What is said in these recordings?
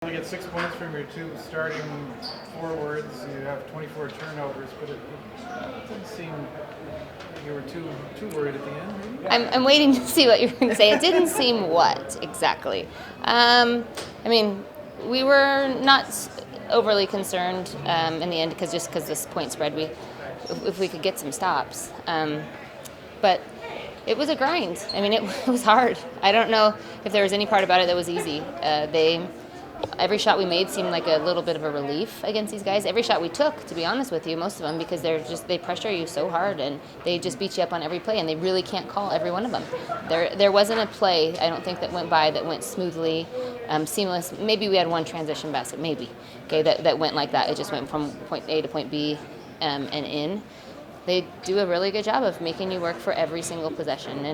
You get 6 points from your two starting forwards. You have 24 turnovers, but it didn't seem you were too worried at the end, maybe? I'm waiting to see what you're going to say. It didn't seem what exactly. I mean, we were not overly concerned in the end because this point spread, if we could get some stops. But it was a grind. I mean, it was hard. I don't know if there was any part about it that was easy. Every shot we made seemed like a little bit of a relief against these guys. Every shot we took, to be honest with you, most of them, because they pressure you so hard and they just beat you up on every play, and they really can't call every one of them. There wasn't a play, I don't think, that went by that went smoothly, seamless. Maybe we had one transition basket, maybe, okay, that went like that. It just went from point A to point B and in. They do a really good job of making you work for every single possession,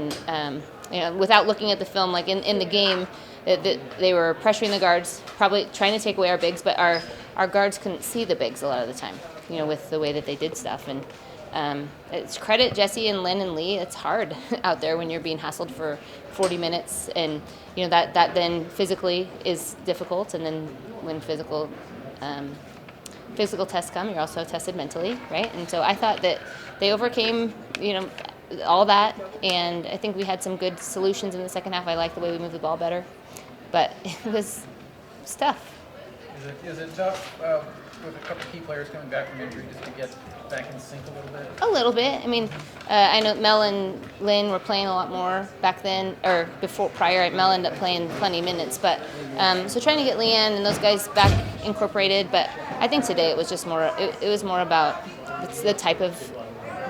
and without looking at the film, like in the game, they were pressuring the guards, probably trying to take away our bigs, but our guards couldn't see the bigs a lot of the time, with the way that they did stuff. And it's credit Jesse and Lynn and Lee. It's hard out there when you're being hassled for 40 minutes, and that then physically is difficult. And then when physical tests come, you're also tested mentally, right? And so I thought that they overcame, all that, and I think we had some good solutions in the second half. I like the way we moved the ball better, but it was tough. Is it tough with a couple key players coming back from injury just to get back in sync a little bit? A little bit. I mean, I know Mel and Lynn were playing a lot more back then, or prior. Mel ended up playing plenty of minutes, but so trying to get Leanne and those guys back incorporated. But I think today it was just more. It was more about the type of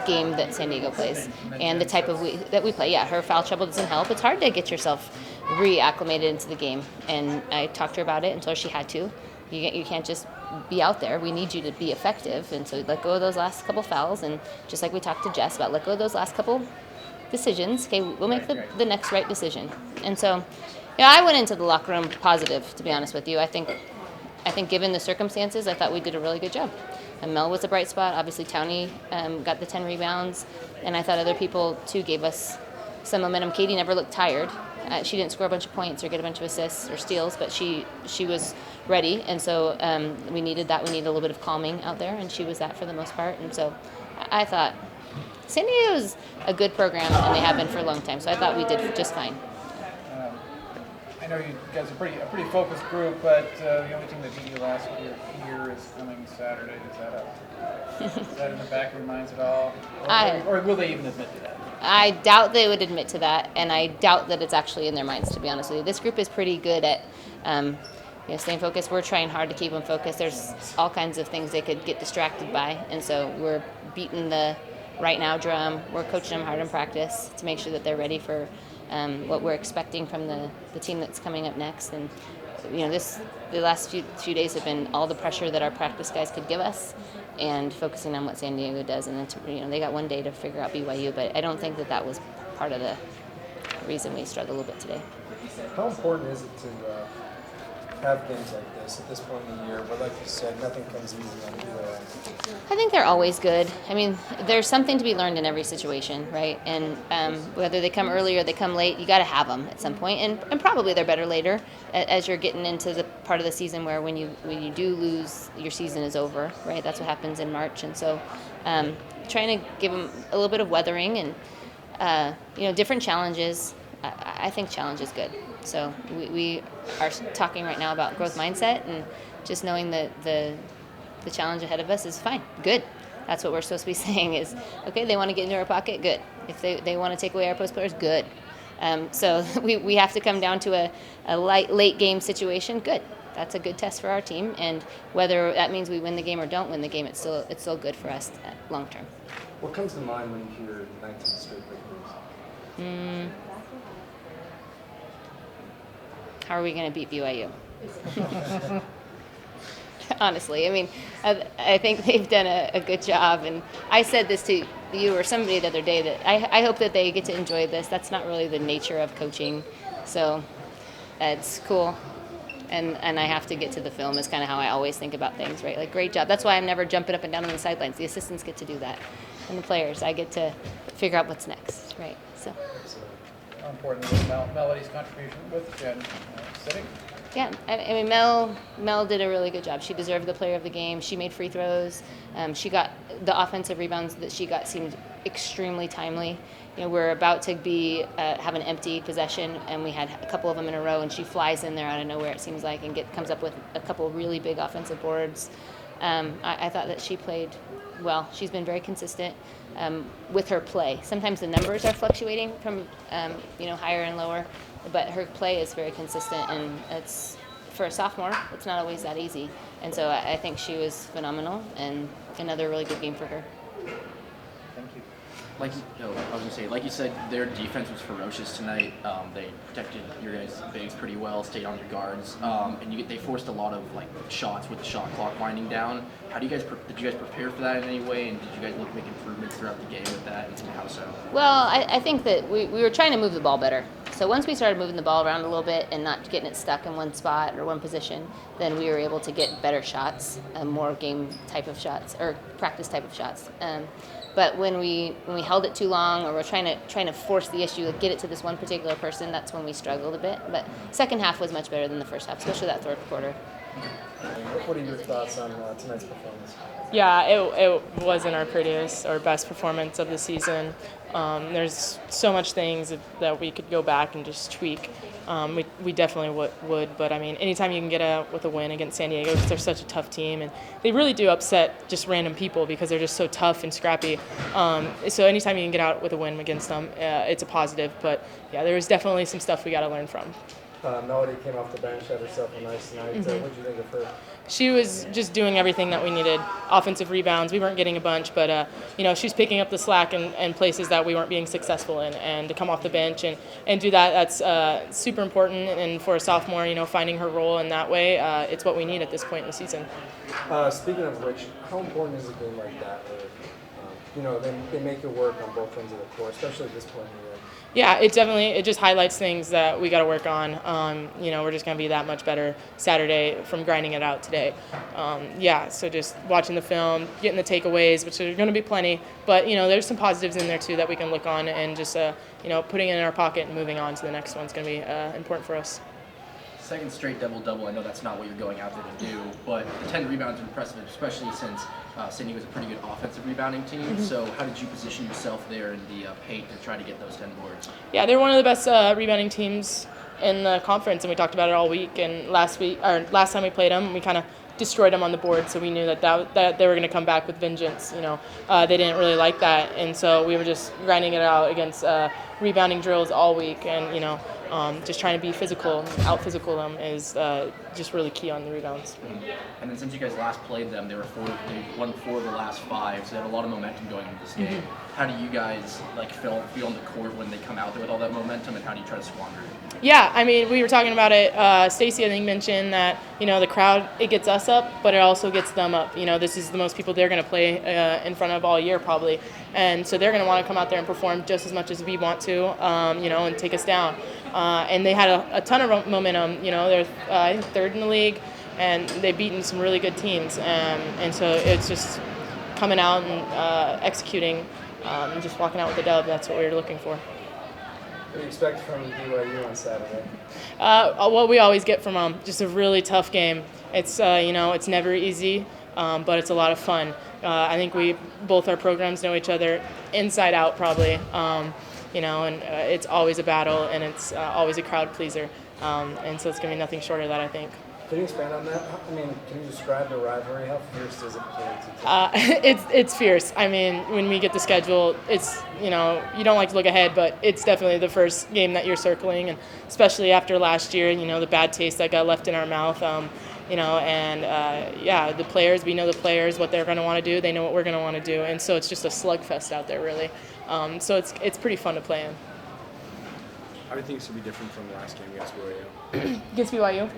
game that San Diego plays and the type of that we play. Yeah, her foul trouble doesn't help. It's hard to get yourself reacclimated into the game, and I talked to her about it and told her she had to. You can't just be out there. We need you to be effective, and so let go of those last couple fouls, and just like we talked to Jess about, let go of those last couple decisions. Okay, we'll make the next right decision. And so, I went into the locker room positive, to be honest with you. I think given the circumstances, I thought we did a really good job. And Mel was a bright spot. Obviously, Townie got the 10 rebounds, and I thought other people too gave us some momentum. Katie never looked tired. She didn't score a bunch of points or get a bunch of assists or steals, but she was ready, and so we needed that. We needed a little bit of calming out there, and she was that for the most part. And so I thought San Diego is a good program, and they have been for a long time, so I thought we did just fine. I know you guys are a pretty focused group, but the only team that beat you last year here is coming Saturday. Is that in the back of your minds at all? Or will they even admit to that? I doubt they would admit to that, and I doubt that it's actually in their minds, to be honest with you. This group is pretty good at staying focused. We're trying hard to keep them focused. There's all kinds of things they could get distracted by, and so we're beating the right now drum. We're coaching them hard in practice to make sure that they're ready for what we're expecting from the team that's coming up next. And the last few days have been all the pressure that our practice guys could give us, and focusing on what San Diego does. And then they got one day to figure out BYU, but I don't think that was part of the reason we struggled a little bit today. How important is it to have games like this point in the year? But like you said, nothing comes easy on either end. I think they're always good. I mean, there's something to be learned in every situation, right? And whether they come early or they come late, you got to have them at some point. And probably they're better later as you're getting into the part of the season where when you do lose, your season is over, right? That's what happens in March. And so trying to give them a little bit of weathering and, different challenges. I think challenge is good. So we are talking right now about growth mindset, and just knowing that the challenge ahead of us is fine, good. That's what we're supposed to be saying is, okay, they want to get into our pocket, good. If they want to take away our post players, good. So we have to come down to a late game situation, good. That's a good test for our team, and whether that means we win the game or don't win the game, it's still good for us long term. What comes to mind when you hear 19 straight victories? How are we going to beat BYU? Honestly, I mean, I think they've done a good job, and I said this to you or somebody the other day that I hope that they get to enjoy this. That's not really the nature of coaching, so it's cool. And I have to get to the film is kind of how I always think about things, right? Like, great job. That's why I'm never jumping up and down on the sidelines. The assistants get to do that, and the players, I get to figure out what's next, right? So. How important was Melody's contribution with Jen sitting? Yeah, I mean, Mel did a really good job. She deserved the player of the game. She made free throws. She got the offensive rebounds that she got seemed extremely timely. We're about to have an empty possession, and we had a couple of them in a row, and she flies in there out of nowhere, it seems like, and comes up with a couple really big offensive boards. I thought that she played well. She's been very consistent with her play. Sometimes the numbers are fluctuating from higher and lower, but her play is very consistent, and it's for a sophomore. It's not always that easy, and so I think she was phenomenal, and another really good game for her. Thank you. I was gonna say, like you said, their defense was ferocious tonight. They protected your guys' bigs pretty well, stayed on your guards, and they forced a lot of shots with the shot clock winding down. Did you guys prepare for that in any way, and did you guys make improvements throughout the game with that, and how so? Well, I think that we were trying to move the ball better. So once we started moving the ball around a little bit and not getting it stuck in one spot or one position, then we were able to get better shots, more game type of shots or practice type of shots. But when we held it too long, or we're trying to force the issue, get it to this one particular person, that's when we struggled a bit. But second half was much better than the first half, especially that third quarter. What are your thoughts on tonight's performance? Yeah, it wasn't our prettiest or best performance of the season. There's so much things that we could go back and just tweak. We definitely would, but I mean, anytime you can get out with a win against San Diego, because they're such a tough team, and they really do upset just random people because they're just so tough and scrappy. So anytime you can get out with a win against them, it's a positive. But yeah, there was definitely some stuff we got to learn from. Melody came off the bench, had herself a nice night. Mm-hmm. What did you think of her? She was just doing everything that we needed. Offensive rebounds, we weren't getting a bunch, but she's picking up the slack in places that we weren't being successful in. And to come off the bench and do that, that's super important. And for a sophomore, finding her role in that way, it's what we need at this point in the season. Speaking of which, how important is a game like that where they make it work on both ends of the court, especially at this point in the year? Yeah, it just highlights things that we got to work on. We're just going to be that much better Saturday from grinding it out today. So just watching the film, getting the takeaways, which are going to be plenty, but there's some positives in there too that we can look on, and just putting it in our pocket and moving on to the next one's going to be important for us. Second straight double-double. I know that's not what you're going out there to do, but the 10 rebounds are impressive, especially since San Diego's a pretty good offensive rebounding team. Mm-hmm. So how did you position yourself there in the paint to try to get those 10 boards? Yeah, they're one of the best rebounding teams in the conference, and we talked about it all week. And last time we played them, we kind of destroyed them on the board, so we knew that they were going to come back with vengeance. They didn't really like that, and so we were just grinding it out against rebounding drills all week, and just trying to be physical, out-physical them is just really key on the rebounds. And then since you guys last played them, they won 4 of the last 5, so they have a lot of momentum going into this game. Mm-hmm. How do you guys feel on the court when they come out there with all that momentum, and how do you try to squander it? Yeah, I mean, we were talking about it. Stacy, I think, mentioned that, the crowd, it gets us up, but it also gets them up. This is the most people they're going to play in front of all year probably. And so they're going to want to come out there and perform just as much as we want to, and take us down. And they had a ton of momentum. They're I think third in the league, and they've beaten some really good teams. And so it's just coming out and executing, and just walking out with the dub. That's what we were looking for. What do you expect from BYU on Saturday? What we always get from them, just a really tough game. It's it's never easy, but it's a lot of fun. I think both our programs know each other inside out probably, and it's always a battle, and it's always a crowd pleaser, and so it's going to be nothing short of that, I think. Can you expand on that? I mean, can you describe the rivalry? How fierce is it? It's fierce. I mean, when we get the schedule, it's, you don't like to look ahead, but it's definitely the first game that you're circling, and especially after last year, the bad taste that got left in our mouth, the players, we know the players, what they're going to want to do, they know what we're going to want to do, and so it's just a slugfest out there, really. So it's pretty fun to play in. How do you think it's going to be different from the last game against BYU? Against BYU?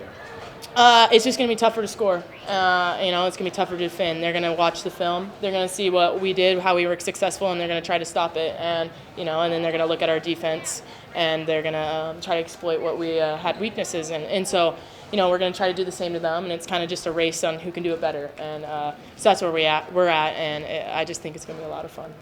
Yeah. It's just going to be tougher to score. It's going to be tougher to defend. They're going to watch the film. They're going to see what we did, how we were successful, and they're going to try to stop it. And and then they're going to look at our defense, and they're going to try to exploit what we had weaknesses in. And so, we're going to try to do the same to them, and it's kind of just a race on who can do it better. And so that's where we're at, and I just think it's going to be a lot of fun.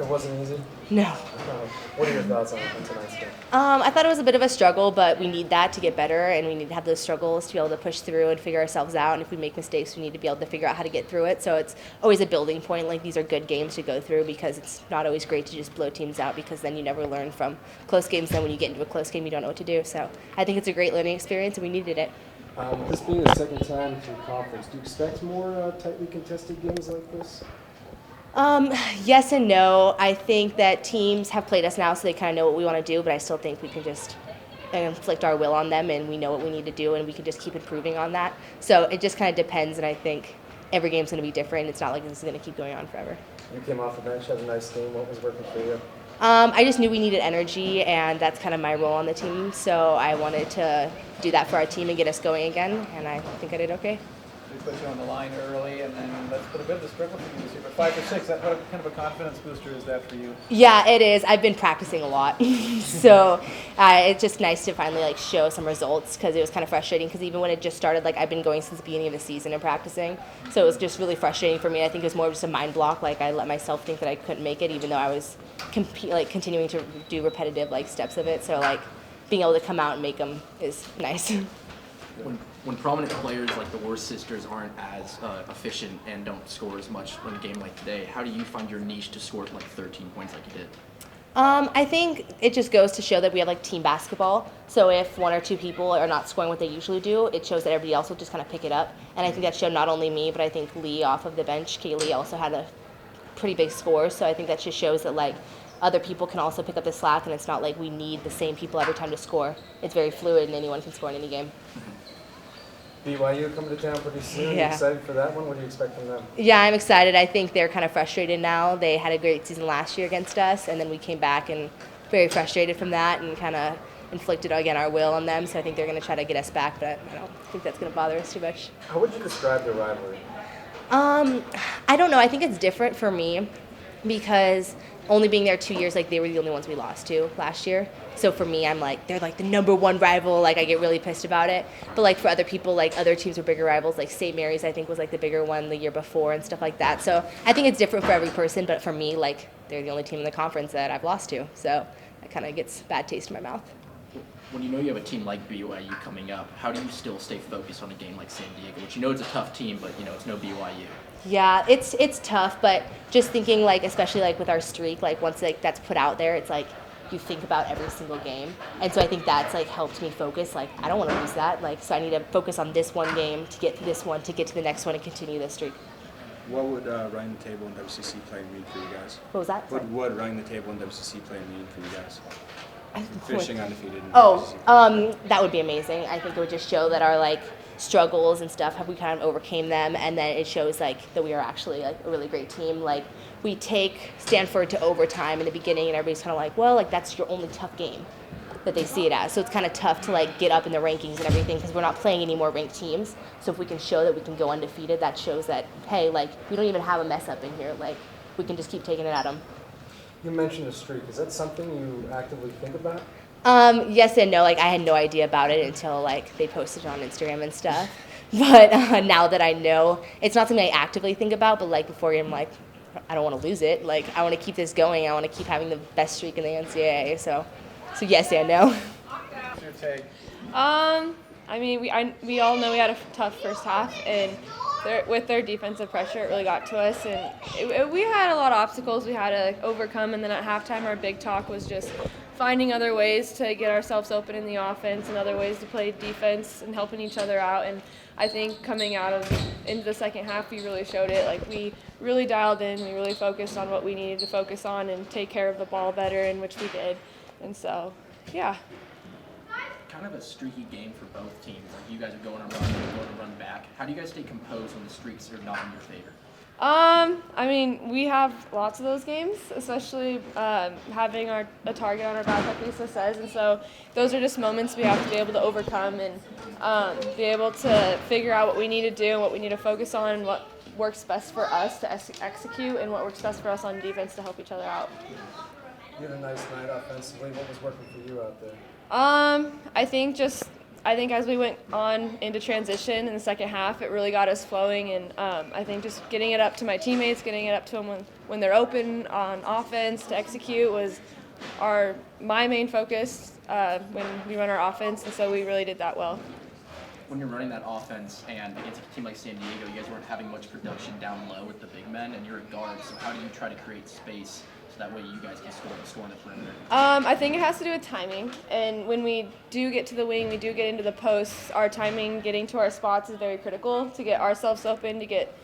It wasn't easy? No. What are your thoughts on tonight's game? I thought it was a bit of a struggle, but we need that to get better, and we need to have those struggles to be able to push through and figure ourselves out. And if we make mistakes, we need to be able to figure out how to get through it. So it's always a building point. Like, these are good games to go through because it's not always great to just blow teams out, because then you never learn from close games. Then when you get into a close game, you don't know what to do. So I think it's a great learning experience, and we needed it. This being the second time through conference, do you expect more tightly contested games like this? Yes and no. I think that teams have played us now, so they kind of know what we want to do, but I still think we can just inflict our will on them, and we know what we need to do, and we can just keep improving on that. So it just kind of depends, and I think every game's going to be different. It's not like this is going to keep going on forever. You came off the bench, had a nice game. What was working for you? I just knew we needed energy, and that's kind of my role on the team, so I wanted to do that for our team and get us going again, and I think I did okay. We put you on the line early, and then that's been a bit of a struggle for you this year. But 5 for 6, what kind of a confidence booster is that for you? Yeah, it is. I've been practicing a lot, so it's just nice to finally show some results, because it was kind of frustrating. Because even when it just started, I've been going since the beginning of the season and practicing, so it was just really frustrating for me. I think it was more of just a mind block. I let myself think that I couldn't make it, even though I was continuing to do repetitive steps of it. So being able to come out and make them is nice. When prominent players like the Worst Sisters aren't as efficient and don't score as much in a game like today, how do you find your niche to score 13 points like you did? I think it just goes to show that we have team basketball. So if one or two people are not scoring what they usually do, it shows that everybody else will just kind of pick it up. And I think that showed not only me, but I think Lee off of the bench. Kaylee also had a pretty big score. So I think that just shows that other people can also pick up the slack, and it's not like we need the same people every time to score. It's very fluid, and anyone can score in any game. BYU coming to town pretty soon. Yeah. You excited for that one? What do you expect from them? Yeah, I'm excited. I think they're kind of frustrated now. They had a great season last year against us, and then we came back and very frustrated from that and kind of inflicted, again, our will on them. So I think they're going to try to get us back, but I don't think that's going to bother us too much. How would you describe the rivalry? I don't know. I think it's different for me because only being there 2 years, they were the only ones we lost to last year. So for me, I'm they're the number one rival. I get really pissed about it. But for other people, other teams were bigger rivals. St. Mary's, I think, was the bigger one the year before and stuff like that. So I think it's different for every person. But for me, they're the only team in the conference that I've lost to. So that kind of gets bad taste in my mouth. When you know you have a team like BYU coming up, how do you still stay focused on a game like San Diego, which it's a tough team, but it's no BYU? Yeah, it's tough, but just thinking especially with our streak, once that's put out there, it's you think about every single game, and so I think that's helped me focus. I don't want to lose that, so I need to focus on this one game to get to this one, to get to the next one, and continue this streak. What would running the table in WCC play mean for you guys? What was that? What would running the table in WCC play mean for you guys? Finishing undefeated in That would be amazing. I think it would just show that our struggles and stuff, we kind of overcame them, and then it shows that we are actually a really great team. We take Stanford to overtime in the beginning, and everybody's kind of that's your only tough game that they see it as. So it's kind of tough to get up in the rankings and everything, because we're not playing any more ranked teams. So if we can show that we can go undefeated, that shows that, hey, we don't even have a mess up in here. We can just keep taking it at them. You mentioned a streak. Is that something you actively think about? Yes and no. I had no idea about it until they posted it on Instagram and stuff. But now that I know, it's not something I actively think about. But before I'm I don't want to lose it. I want to keep this going. I want to keep having the best streak in the NCAA. So yes and no. What's your take? We all know we had a tough first half, and with their defensive pressure, it really got to us, and we had a lot of obstacles we had to overcome. And then at halftime, our big talk was just finding other ways to get ourselves open in the offense and other ways to play defense and helping each other out. And I think coming into the second half, we really showed it. We really dialed in. We really focused on what we needed to focus on and take care of the ball better, in which we did. And so, yeah. Kind of a streaky game for both teams. You guys are going to run back. How do you guys stay composed when the streaks are not in your favor? We have lots of those games, especially having a target on our back, like Lisa says, and so those are just moments we have to be able to overcome and be able to figure out what we need to do and what we need to focus on and what works best for us to execute and what works best for us on defense to help each other out. You had a nice night offensively. What was working for you out there? I think just I think as we went on into transition in the second half, it really got us flowing, and I think just getting it up to my teammates, getting it up to them when they're open on offense to execute was my main focus when we run our offense, and so we really did that well. When you're running that offense and against a team like San Diego, you guys weren't having much production down low with the big men, and you're a guard, so how do you try to create space so that way you guys can score on the perimeter? I think it has to do with timing, and when we do get to the wing, we do get into the posts, our timing getting to our spots is very critical to get ourselves open, to get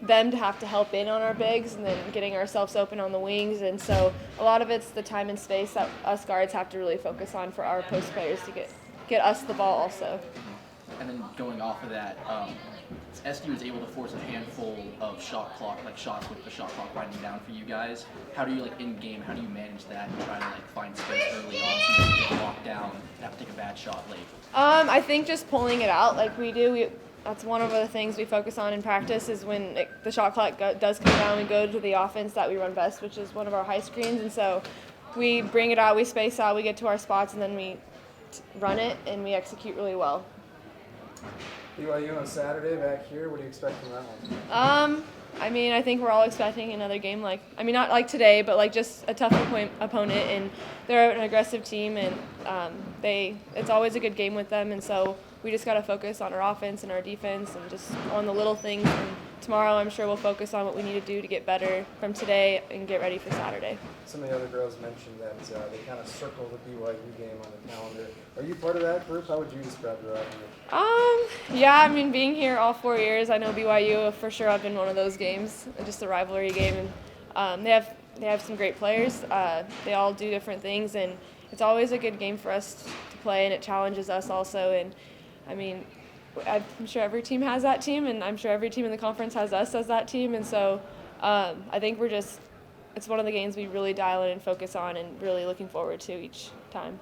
them to have to help in on our bigs, and then getting ourselves open on the wings, and so a lot of it's the time and space that us guards have to really focus on for our post players to get us the ball also. And then going off of that, SDU was able to force a handful of shots with the shot clock winding down for you guys. How do you, in game, how do you manage that and try to, find space early on so you don't get locked down and have to take a bad shot late? I think just pulling it out like we do. That's one of the things we focus on in practice is when the shot clock does come down, we go to the offense that we run best, which is one of our high screens. And so we bring it out, we space out, we get to our spots, and then we run it, and we execute really well. BYU on Saturday back here. What do you expect from that one? I think we're all expecting another game not like today, but just a tough opponent, and they're an aggressive team, and it's always a good game with them, and so we just got to focus on our offense and our defense and just on the little things. And tomorrow I'm sure we'll focus on what we need to do to get better from today and get ready for Saturday. Some of the other girls mentioned that they kind of circle the BYU game on the calendar. Are you part of that group? How would you describe your rivalry? Yeah, being here all 4 years, I know BYU for sure. I've been one of those games, just a rivalry game, and they have some great players. They all do different things, and it's always a good game for us to play, and it challenges us also. And I'm sure every team has that team, and I'm sure every team in the conference has us as that team, and so I think it's one of the games we really dial in and focus on and really looking forward to each time.